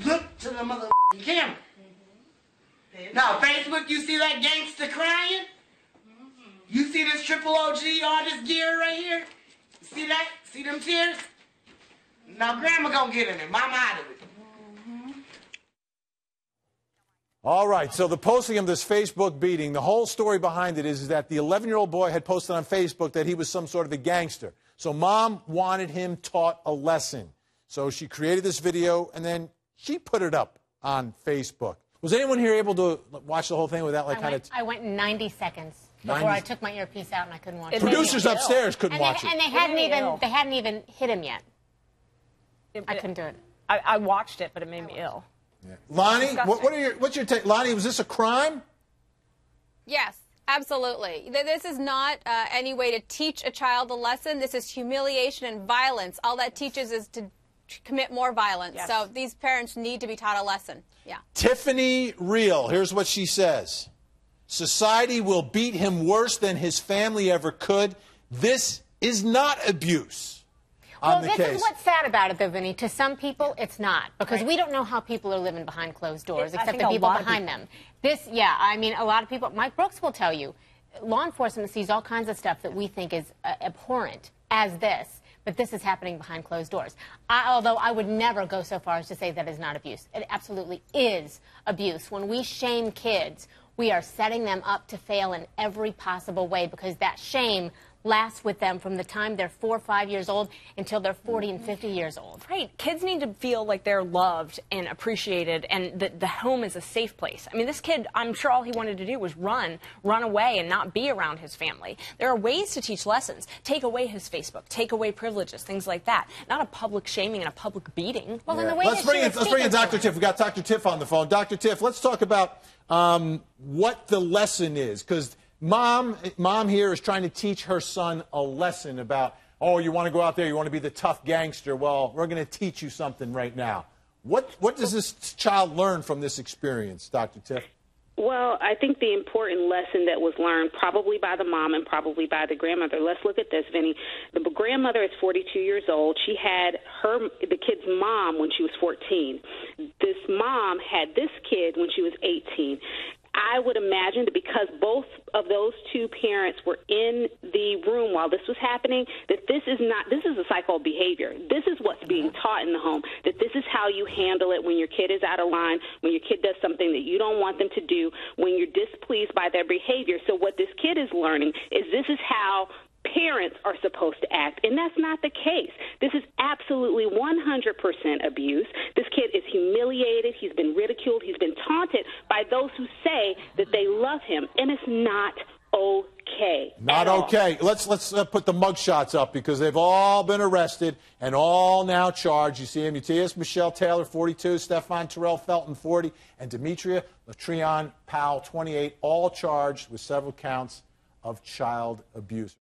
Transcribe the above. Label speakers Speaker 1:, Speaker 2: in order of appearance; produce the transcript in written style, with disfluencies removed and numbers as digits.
Speaker 1: Look to the motherfucking camera. Now, Facebook, you see that gangster crying? You see this triple OG, all this gear right here? See that? See them tears? Now, Grandma gonna get in it. Mama out of it.
Speaker 2: All right, so the posting of this Facebook beating, the whole story behind it is that the 11-year-old boy had posted on Facebook that he was some sort of a gangster. So Mom wanted him taught a lesson. So she created this video, and then she put it up on Facebook. Was anyone here able to watch the whole thing without, like,
Speaker 3: I went 90 seconds before I took my earpiece out and I couldn't watch it.
Speaker 2: Producers upstairs couldn't watch it.
Speaker 3: And they hadn't even hit him yet. I couldn't do it.
Speaker 4: I watched it, but it made me ill.
Speaker 2: Yeah. Lonnie, what's your take? Lonnie, was this a crime?
Speaker 5: Yes, absolutely. This is not any way to teach a child a lesson. This is humiliation and violence. All that teaches is to commit more violence. Yes. So these parents need to be taught a lesson. Yeah. Tiffany
Speaker 2: Real, here's what she says. Society will beat him worse than his family ever could. This is not abuse.
Speaker 3: Well, this is what's sad about it, though, Vinny. To some people, it's not, because we don't know how people are living behind closed doors, except the people behind them. I mean, a lot of people, Mike Brooks will tell you, law enforcement sees all kinds of stuff that we think is abhorrent as this, but this is happening behind closed doors. Although I would never go so far as to say that is not abuse. It absolutely is abuse. When we shame kids, we are setting them up to fail in every possible way, because that shame lasts with them from the time they're 4 or 5 years old until they're 40 and 50 years old.
Speaker 4: Right. Kids need to feel like they're loved and appreciated, and that the home is a safe place. I mean, this kid, I'm sure all he wanted to do was run away and not be around his family. There are ways to teach lessons. Take away his Facebook. Take away privileges, things like that. Not a public shaming and a public beating.
Speaker 3: Well, in the way
Speaker 2: let's bring in Dr. Tiff. We've got Dr. Tiff on the phone. Dr. Tiff, let's talk about what the lesson is, because Mom here is trying to teach her son a lesson about, oh, you want to go out there, you want to be the tough gangster. Well, we're going to teach you something right now. What does this child learn from this experience, Dr. Tiff?
Speaker 6: Well, I think the important lesson that was learned probably by the mom and probably by the grandmother. Let's look at this, Vinny. The grandmother is 42 years old. She had the kid's mom when she was 14. This mom had this kid when she was 18. I would imagine that because both of those two parents were in the room while this was happening, that this is a psycho behavior. This is what's being taught in the home, that this is how you handle it when your kid is out of line, when your kid does something that you don't want them to do, when you're displeased by their behavior. So what this kid is learning is this is how parents are supposed to act, and that's not the case. This is absolutely 100% abuse. This kid is humiliated. He's been ridiculed. He's been taunted by those who say that they love him, and it's not okay.
Speaker 2: Not okay. Let's put the mug shots up, because they've all been arrested and all now charged. You see him, Utias Michelle Taylor, 42, Stefan Terrell Felton, 40, and Demetria Latrion Powell, 28, all charged with several counts of child abuse.